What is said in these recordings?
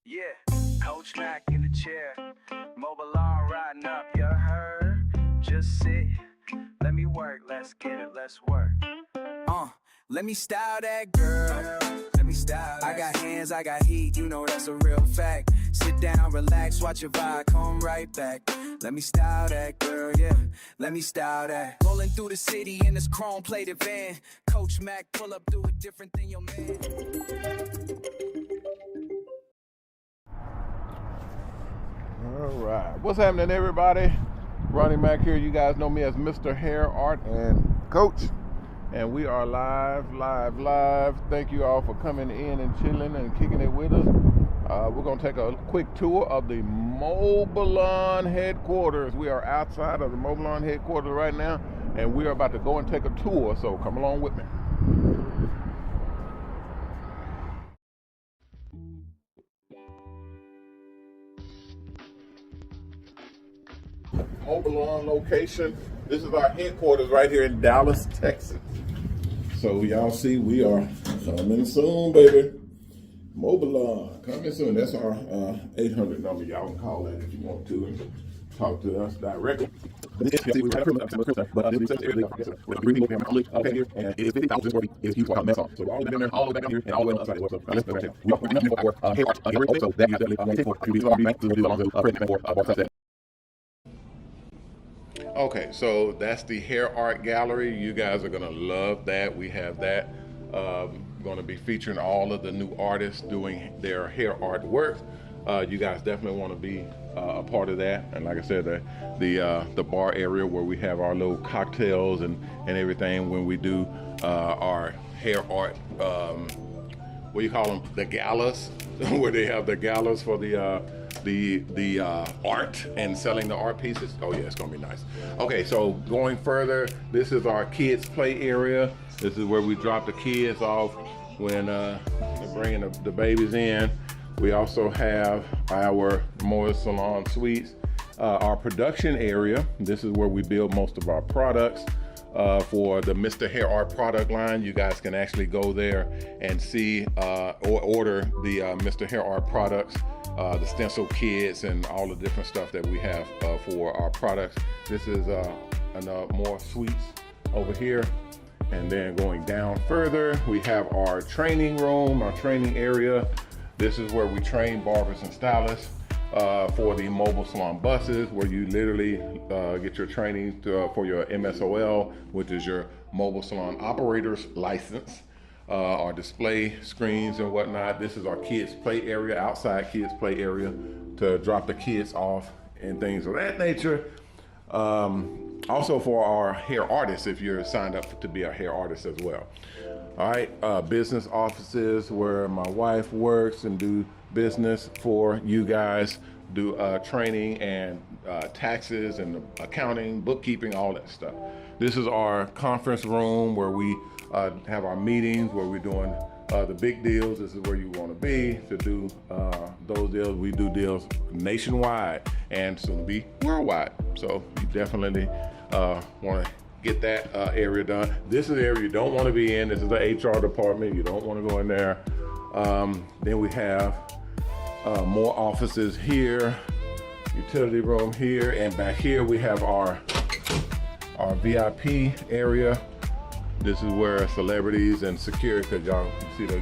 Yeah, Coach Mac in the chair, Mobalon riding up, you heard? Just sit, let me work, let's get it, let's work. Let me style that girl, let me style that. I got hands, I got heat, you know that's a real fact. Sit down, relax, watch your vibe, come right back. Let me style that girl, yeah, let me style that. Rolling through the city in this chrome-plated van. Coach Mac, pull up, do it different than your man. All right, what's happening, everybody? Ronnie Mac here. You guys know me as Mr. Hair Art and Coach, and we are live. Thank you all for coming in and chilling and kicking it with us. We're gonna take a quick tour of the Mobalon Headquarters. We are outside of the Mobalon Headquarters right now, and we are about to go and take a tour, so come along with me. Mobalon location. This is our headquarters right here in Dallas, Texas. So y'all see we are coming soon, baby. Mobalon coming soon. That's our 800 number. Y'all can call that if you want to and talk to us directly. But this is okay here, and it is 50,000 square feet. It is huge for a mess on. So we're all in there, all the way back here, and all the way upside. So let's go. We are for hair art, so that is definitely for Okay, so that's the hair art gallery. You guys are gonna love that. We have that. Going to be featuring all of the new artists doing their hair art work. You guys definitely want to be a part of that. And like I said, the bar area where we have our little cocktails and everything when we do our hair art. What do you call them? The galas, where they have the galas for the art and selling the art pieces. Oh yeah, it's gonna be nice. Okay, so going further, this is our kids play area. This is where we drop the kids off when they're bringing the babies in. We also have our mega-salon suites, our production area. This is where we build most of our products. For the Mr. Hair Art product line, you guys can actually go there and see or order the Mr. Hair Art products, the Stencil kits and all the different stuff that we have for our products. This is more suites over here. And then going down further, we have our training room, our training area. This is where we train barbers and stylists for the mobile salon buses, where you literally get your training for your MSOL, which is your mobile salon operator's license, our display screens and whatnot. This is our kids play area, outside kids play area to drop the kids off and things of that nature. Also for our hair artists, if you're signed up to be a hair artist as well. All right, business offices where my wife works and do business for you guys, do training and taxes and accounting, bookkeeping, all that stuff. This is our conference room where we have our meetings, where we're doing the big deals. This is where you want to be to do those deals. We do deals nationwide and soon to be worldwide. So you definitely want to get that area done. This is the area you don't want to be in. This is the HR department. You don't want to go in there. Then we have more offices here, utility room here, and back here we have our VIP area. This is where celebrities and security, because y'all see the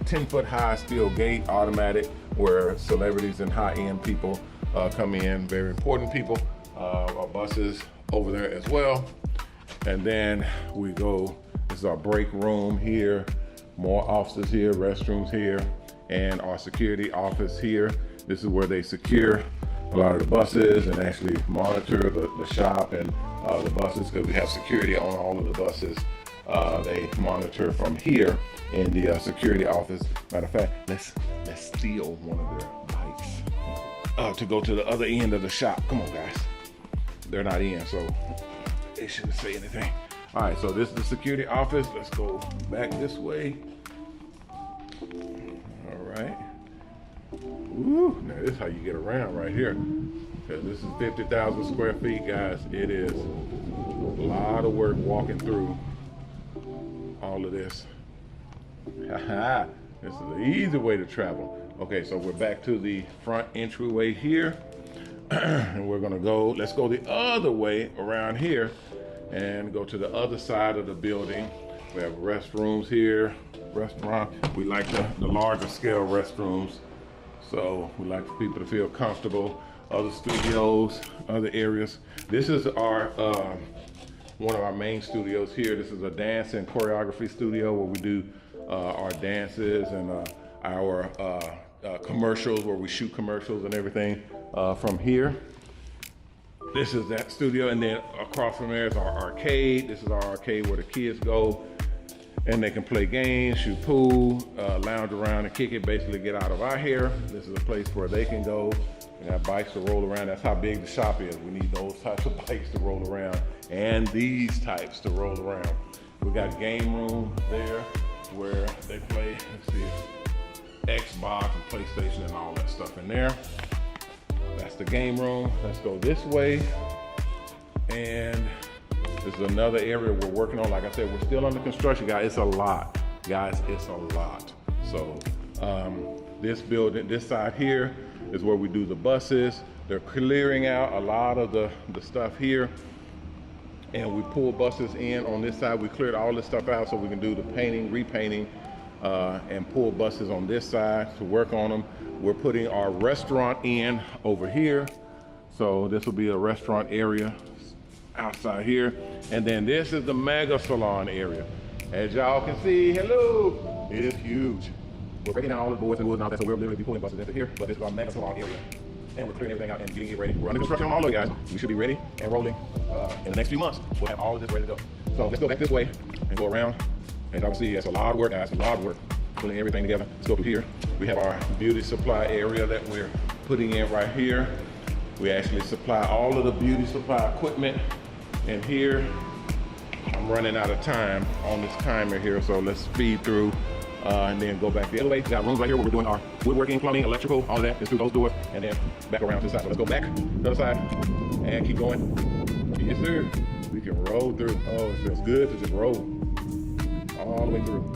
10-foot high steel gate, automatic, where celebrities and high-end people come in, very important people. Our buses over there as well. And then we go, this is our break room here, more offices here, restrooms here, and our security office here. This is where they secure a lot of the buses and actually monitor the shop and the buses, because we have security on all of the buses. They monitor from here in the security office. Matter of fact, let's steal one of their bikes to go to the other end of the shop. Come on, guys. They're not in, so they shouldn't say anything. All right, so this is the security office. Let's go back this way. All right. Ooh, now this is how you get around right here. Because this is 50,000 square feet, guys. It is a lot of work walking through all of this. Haha, this is the easy way to travel. Okay, so we're back to the front entryway here. And we're gonna go, let's go the other way around here and go to the other side of the building. We have restrooms here, restaurant. We like the larger scale restrooms. So we like for people to feel comfortable. Other studios, other areas. This is our, one of our main studios here. This is a dance and choreography studio where we do our dances and our commercials, where we shoot commercials and everything from here. This is that studio, and then across from there is our arcade. This is our arcade where the kids go and they can play games, shoot pool, lounge around and kick it, basically get out of our hair. This is a place where they can go. We have bikes to roll around. That's how big the shop is. We need those types of bikes to roll around and these types to roll around. We got game room there where they play, let's see, Xbox and PlayStation and all that stuff in there. That's the game room. Let's go this way. And this is another area we're working on. Like I said, we're still under construction, guys. It's a lot, guys, it's a lot. So this building, this side here is where we do the buses. They're clearing out a lot of the stuff here. And we pull buses in on this side. We cleared all this stuff out so we can do the painting, repainting, and pull buses on this side to work on them. We're putting our restaurant in over here. So this will be a restaurant area outside here. And then this is the mega-salon area. As y'all can see, hello, it is huge. We're breaking down all the boards and woods and all that, so we'll literally be pulling buses into here, but this is our mega-salon area. And we're clearing everything out and getting it ready. We're under construction on all of it, guys. We should be ready and rolling in the next few months. We'll have all of this ready to go. So let's go back this way and go around. As y'all can see, it's a lot of work, guys, a lot of work. Pulling everything together. Let's go through here. We have our beauty supply area that we're putting in right here. We actually supply all of the beauty supply equipment in here. I'm running out of time on this timer here, so let's speed through and then go back the other way. We got rooms right here where we're doing our woodworking, plumbing, electrical, all of that is through those doors, and then back around to the side. So let's go back to the other side and keep going. Yes, sir. We can roll through. Oh, it feels good to just roll all the way through.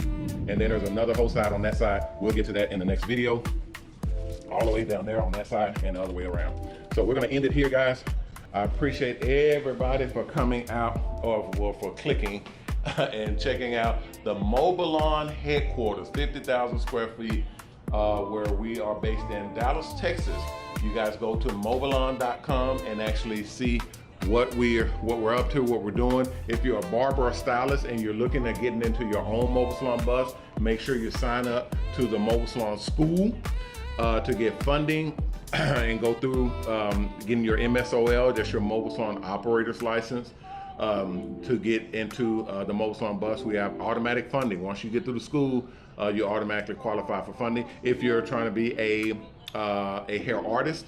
And then there's another whole side on that side. We'll get to that in the next video. All the way down there on that side and the other way around. So we're gonna end it here, guys. I appreciate everybody for coming out, or well, for clicking and checking out the Mobalon Headquarters, 50,000 square feet, where we are based in Dallas, Texas. You guys go to mobalon.com and actually see what we're up to, what we're doing. If you're a barber or stylist and you're looking at getting into your own mobile salon bus, make sure you sign up to the Mobile Salon School to get funding and go through getting your MSOL, just your mobile salon operator's license. To get into the mobile salon bus, we have automatic funding. Once you get through the school, you automatically qualify for funding. If you're trying to be a hair artist,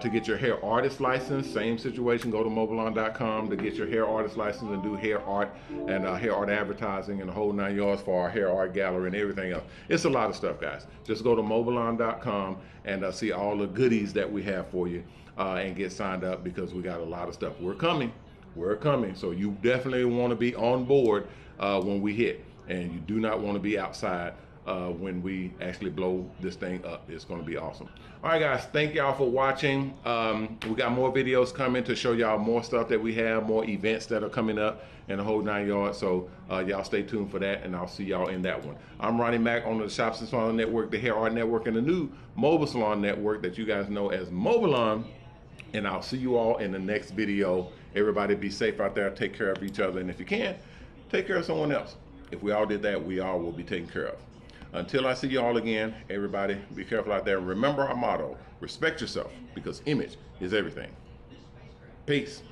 to get your hair artist license, same situation, go to mobalon.com to get your hair artist license and do hair art and hair art advertising and the whole 9 yards for our hair art gallery and everything else. It's a lot of stuff, guys. Just go to mobalon.com and see all the goodies that we have for you and get signed up, because we got a lot of stuff. We're coming. So you definitely want to be on board when we hit, and you do not want to be outside when we actually blow this thing up. It's going to be awesome. All right, guys, thank y'all for watching. We got more videos coming to show y'all more stuff that we have, more events that are coming up and the whole 9 yards. So y'all stay tuned for that, and I'll see y'all in that one. I'm Ronnie Mack on the Shops and Salon Network, the Hair Art Network, and the new Mobile Salon Network that you guys know as Mobalon. And I'll see you all in the next video. Everybody be safe out there, take care of each other, and if you can, take care of someone else. If we all did that, we all will be taken care of. Until I see you all again, everybody be careful out there. Remember our motto, respect yourself, because image is everything. Peace.